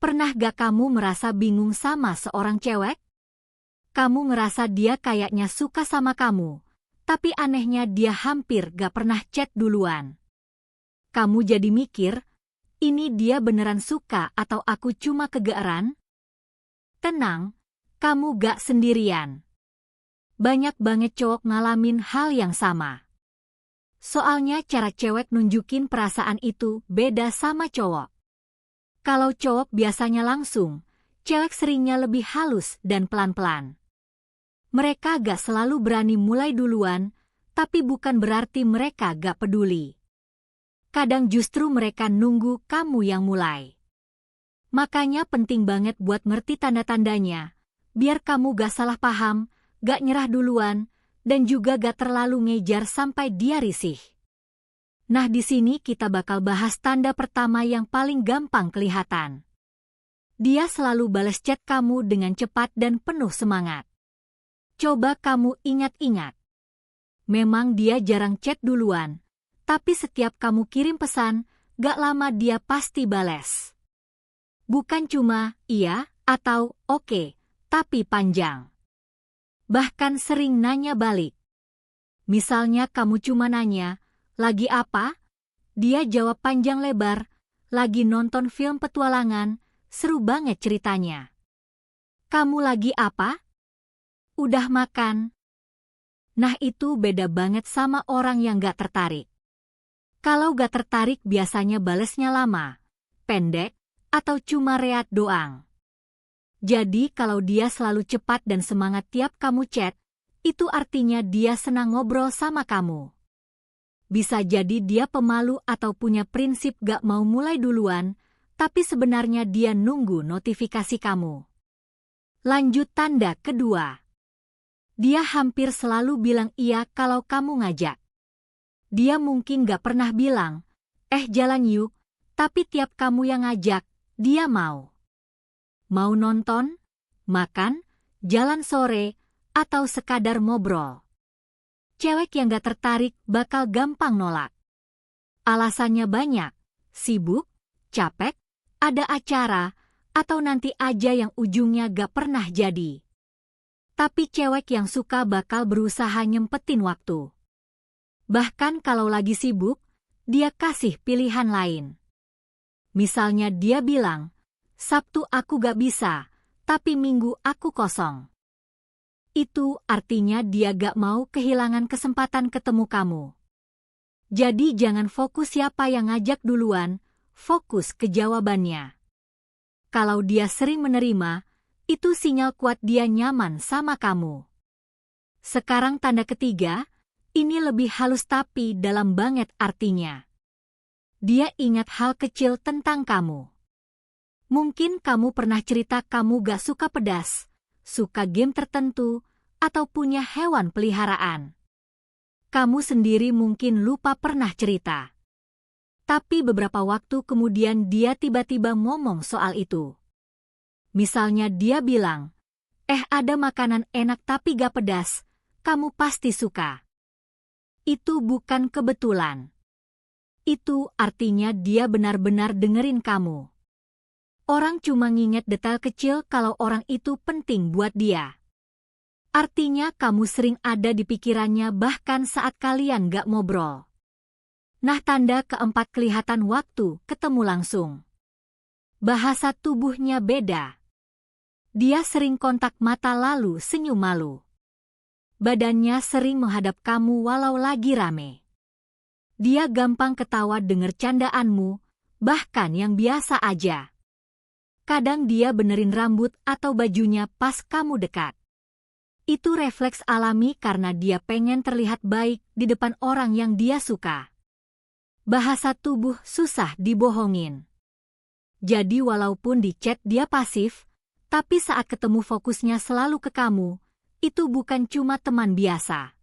Pernah gak kamu merasa bingung sama seorang cewek? Kamu ngerasa dia kayaknya suka sama kamu, tapi anehnya dia hampir gak pernah chat duluan. Kamu jadi mikir, ini dia beneran suka atau aku cuma kegeeran? Tenang, kamu gak sendirian. Banyak banget cowok ngalamin hal yang sama. Soalnya cara cewek nunjukin perasaan itu beda sama cowok. Kalau cowok biasanya langsung, cewek seringnya lebih halus dan pelan-pelan. Mereka gak selalu berani mulai duluan, tapi bukan berarti mereka gak peduli. Kadang justru mereka nunggu kamu yang mulai. Makanya penting banget buat ngerti tanda-tandanya, biar kamu gak salah paham, gak nyerah duluan, dan juga gak terlalu ngejar sampai dia risih. Nah, di sini kita bakal bahas tanda pertama yang paling gampang kelihatan. Dia selalu balas chat kamu dengan cepat dan penuh semangat. Coba kamu ingat-ingat. Memang dia jarang chat duluan, tapi setiap kamu kirim pesan, gak lama dia pasti bales. Bukan cuma iya atau oke, tapi panjang. Bahkan sering nanya balik. Misalnya kamu cuma nanya, lagi apa? Dia jawab panjang lebar, lagi nonton film petualangan, seru banget ceritanya. Kamu lagi apa? Udah makan? Nah, itu beda banget sama orang yang gak tertarik. Kalau gak tertarik biasanya balesnya lama, pendek, atau cuma reat doang. Jadi kalau dia selalu cepat dan semangat tiap kamu chat, itu artinya dia senang ngobrol sama kamu. Bisa jadi dia pemalu atau punya prinsip gak mau mulai duluan, tapi sebenarnya dia nunggu notifikasi kamu. Lanjut tanda kedua. Dia hampir selalu bilang iya kalau kamu ngajak. Dia mungkin gak pernah bilang, jalan yuk, tapi tiap kamu yang ngajak, dia mau. Mau nonton, makan, jalan sore, atau sekadar ngobrol. Cewek yang gak tertarik bakal gampang nolak. Alasannya banyak, sibuk, capek, ada acara, atau nanti aja yang ujungnya gak pernah jadi. Tapi cewek yang suka bakal berusaha nyempetin waktu. Bahkan kalau lagi sibuk, dia kasih pilihan lain. Misalnya dia bilang, Sabtu aku gak bisa, tapi Minggu aku kosong. Itu artinya dia gak mau kehilangan kesempatan ketemu kamu. Jadi jangan fokus siapa yang ngajak duluan, fokus ke jawabannya. Kalau dia sering menerima, itu sinyal kuat dia nyaman sama kamu. Sekarang tanda ketiga, ini lebih halus tapi dalam banget artinya. Dia ingat hal kecil tentang kamu. Mungkin kamu pernah cerita kamu gak suka pedas, suka game tertentu, atau punya hewan peliharaan. Kamu sendiri mungkin lupa pernah cerita. Tapi beberapa waktu kemudian dia tiba-tiba ngomong soal itu. Misalnya dia bilang, ada makanan enak tapi gak pedas, kamu pasti suka. Itu bukan kebetulan. Itu artinya dia benar-benar dengerin kamu. Orang cuma nginget detail kecil kalau orang itu penting buat dia. Artinya kamu sering ada di pikirannya bahkan saat kalian gak ngobrol. Nah, tanda keempat kelihatan waktu ketemu langsung. Bahasa tubuhnya beda. Dia sering kontak mata lalu senyum malu. Badannya sering menghadap kamu walau lagi rame. Dia gampang ketawa denger candaanmu, bahkan yang biasa aja. Kadang dia benerin rambut atau bajunya pas kamu dekat. Itu refleks alami karena dia pengen terlihat baik di depan orang yang dia suka. Bahasa tubuh susah dibohongin. Jadi walaupun di chat dia pasif, tapi saat ketemu fokusnya selalu ke kamu, itu bukan cuma teman biasa.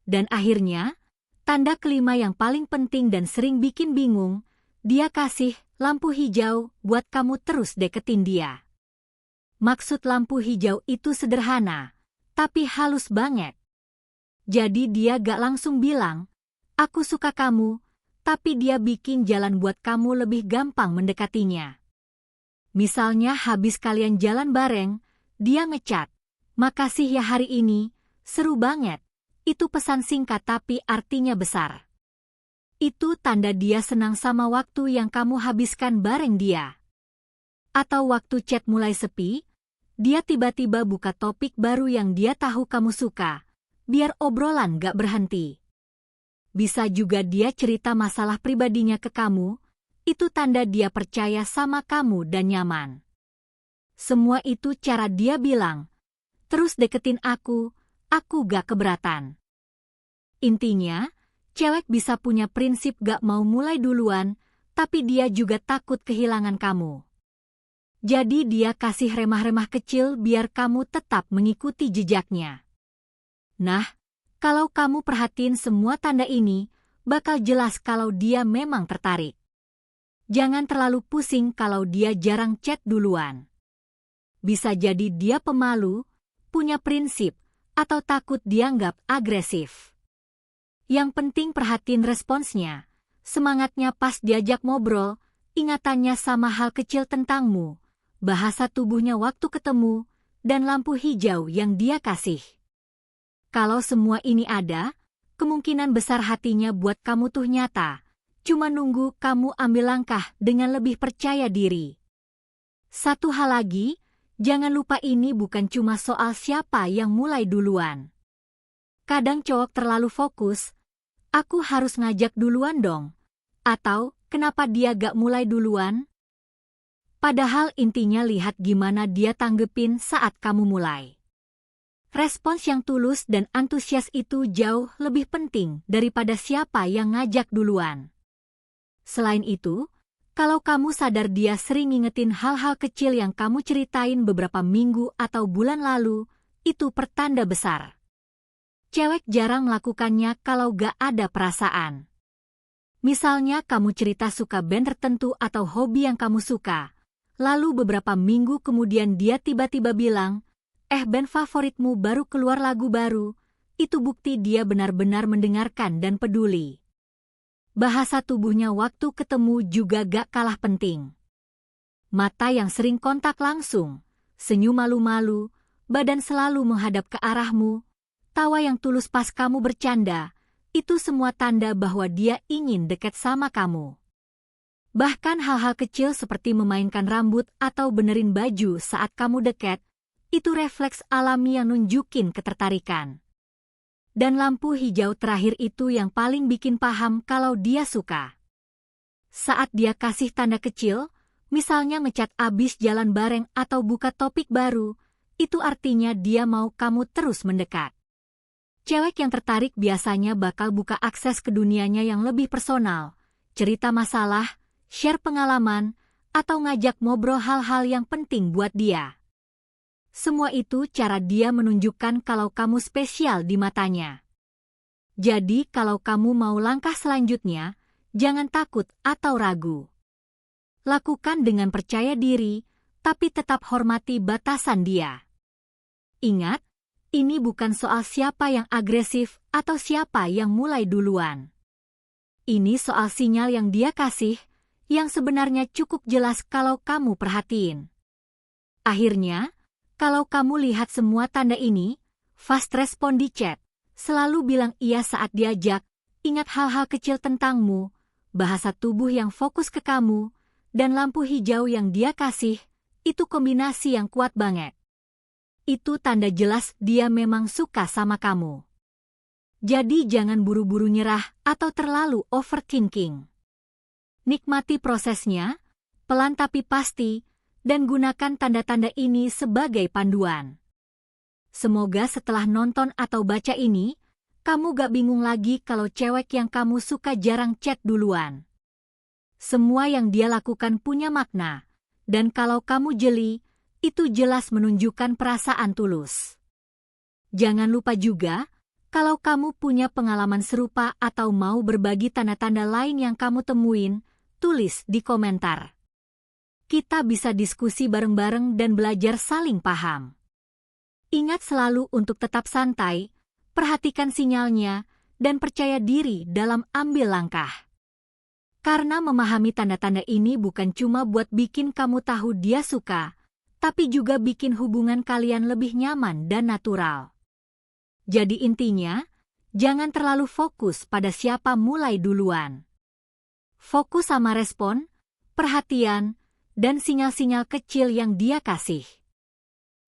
Dan akhirnya, tanda kelima yang paling penting dan sering bikin bingung, dia kasih lampu hijau buat kamu terus deketin dia. Maksud lampu hijau itu sederhana, tapi halus banget. Jadi dia gak langsung bilang, aku suka kamu, tapi dia bikin jalan buat kamu lebih gampang mendekatinya. Misalnya habis kalian jalan bareng, dia ngechat, "Makasih ya hari ini, seru banget." Itu pesan singkat tapi artinya besar. Itu tanda dia senang sama waktu yang kamu habiskan bareng dia. Atau waktu chat mulai sepi, dia tiba-tiba buka topik baru yang dia tahu kamu suka, biar obrolan gak berhenti. Bisa juga dia cerita masalah pribadinya ke kamu, itu tanda dia percaya sama kamu dan nyaman. Semua itu cara dia bilang, "Terus deketin aku gak keberatan." Intinya, cewek bisa punya prinsip gak mau mulai duluan, tapi dia juga takut kehilangan kamu. Jadi dia kasih remah-remah kecil biar kamu tetap mengikuti jejaknya. Nah, kalau kamu perhatiin semua tanda ini, bakal jelas kalau dia memang tertarik. Jangan terlalu pusing kalau dia jarang chat duluan. Bisa jadi dia pemalu, punya prinsip, atau takut dianggap agresif. Yang penting perhatiin responsnya, semangatnya pas diajak ngobrol, ingatannya sama hal kecil tentangmu, bahasa tubuhnya waktu ketemu, dan lampu hijau yang dia kasih. Kalau semua ini ada, kemungkinan besar hatinya buat kamu tuh nyata, cuma nunggu kamu ambil langkah dengan lebih percaya diri. Satu hal lagi, jangan lupa ini bukan cuma soal siapa yang mulai duluan. Kadang cowok terlalu fokus, "Aku harus ngajak duluan dong," atau "Kenapa dia gak mulai duluan?" Padahal intinya lihat gimana dia tanggepin saat kamu mulai. Respons yang tulus dan antusias itu jauh lebih penting daripada siapa yang ngajak duluan. Selain itu, kalau kamu sadar dia sering ngingetin hal-hal kecil yang kamu ceritain beberapa minggu atau bulan lalu, itu pertanda besar. Cewek jarang melakukannya kalau gak ada perasaan. Misalnya kamu cerita suka band tertentu atau hobi yang kamu suka, lalu beberapa minggu kemudian dia tiba-tiba bilang, "Band favoritmu baru keluar lagu baru," itu bukti dia benar-benar mendengarkan dan peduli. Bahasa tubuhnya waktu ketemu juga gak kalah penting. Mata yang sering kontak langsung, senyum malu-malu, badan selalu menghadap ke arahmu, tawa yang tulus pas kamu bercanda, itu semua tanda bahwa dia ingin dekat sama kamu. Bahkan hal-hal kecil seperti memainkan rambut atau benerin baju saat kamu dekat, itu refleks alami yang nunjukin ketertarikan. Dan lampu hijau terakhir itu yang paling bikin paham kalau dia suka. Saat dia kasih tanda kecil, misalnya ngechat abis jalan bareng atau buka topik baru, itu artinya dia mau kamu terus mendekat. Cewek yang tertarik biasanya bakal buka akses ke dunianya yang lebih personal, cerita masalah, share pengalaman, atau ngajak ngobrol hal-hal yang penting buat dia. Semua itu cara dia menunjukkan kalau kamu spesial di matanya. Jadi kalau kamu mau langkah selanjutnya, jangan takut atau ragu. Lakukan dengan percaya diri, tapi tetap hormati batasan dia. Ingat, ini bukan soal siapa yang agresif atau siapa yang mulai duluan. Ini soal sinyal yang dia kasih, yang sebenarnya cukup jelas kalau kamu perhatiin. Akhirnya, kalau kamu lihat semua tanda ini, fast respon di chat, selalu bilang iya saat diajak, ingat hal-hal kecil tentangmu, bahasa tubuh yang fokus ke kamu, dan lampu hijau yang dia kasih, itu kombinasi yang kuat banget. Itu tanda jelas dia memang suka sama kamu. Jadi jangan buru-buru nyerah atau terlalu overthinking. Nikmati prosesnya, pelan tapi pasti, dan gunakan tanda-tanda ini sebagai panduan. Semoga setelah nonton atau baca ini, kamu gak bingung lagi kalau cewek yang kamu suka jarang chat duluan. Semua yang dia lakukan punya makna, dan kalau kamu jeli, itu jelas menunjukkan perasaan tulus. Jangan lupa juga, kalau kamu punya pengalaman serupa atau mau berbagi tanda-tanda lain yang kamu temuin, tulis di komentar. Kita bisa diskusi bareng-bareng dan belajar saling paham. Ingat selalu untuk tetap santai, perhatikan sinyalnya, dan percaya diri dalam ambil langkah. Karena memahami tanda-tanda ini bukan cuma buat bikin kamu tahu dia suka, tapi juga bikin hubungan kalian lebih nyaman dan natural. Jadi intinya, jangan terlalu fokus pada siapa mulai duluan. Fokus sama respon, perhatian, dan sinyal-sinyal kecil yang dia kasih.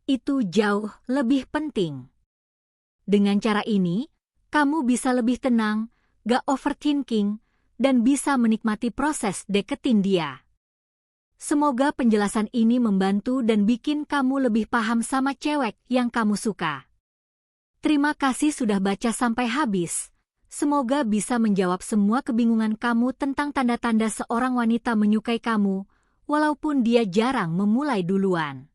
Itu jauh lebih penting. Dengan cara ini, kamu bisa lebih tenang, gak overthinking, dan bisa menikmati proses deketin dia. Semoga penjelasan ini membantu dan bikin kamu lebih paham sama cewek yang kamu suka. Terima kasih sudah baca sampai habis. Semoga bisa menjawab semua kebingungan kamu tentang tanda-tanda seorang wanita menyukai kamu, walaupun dia jarang memulai duluan.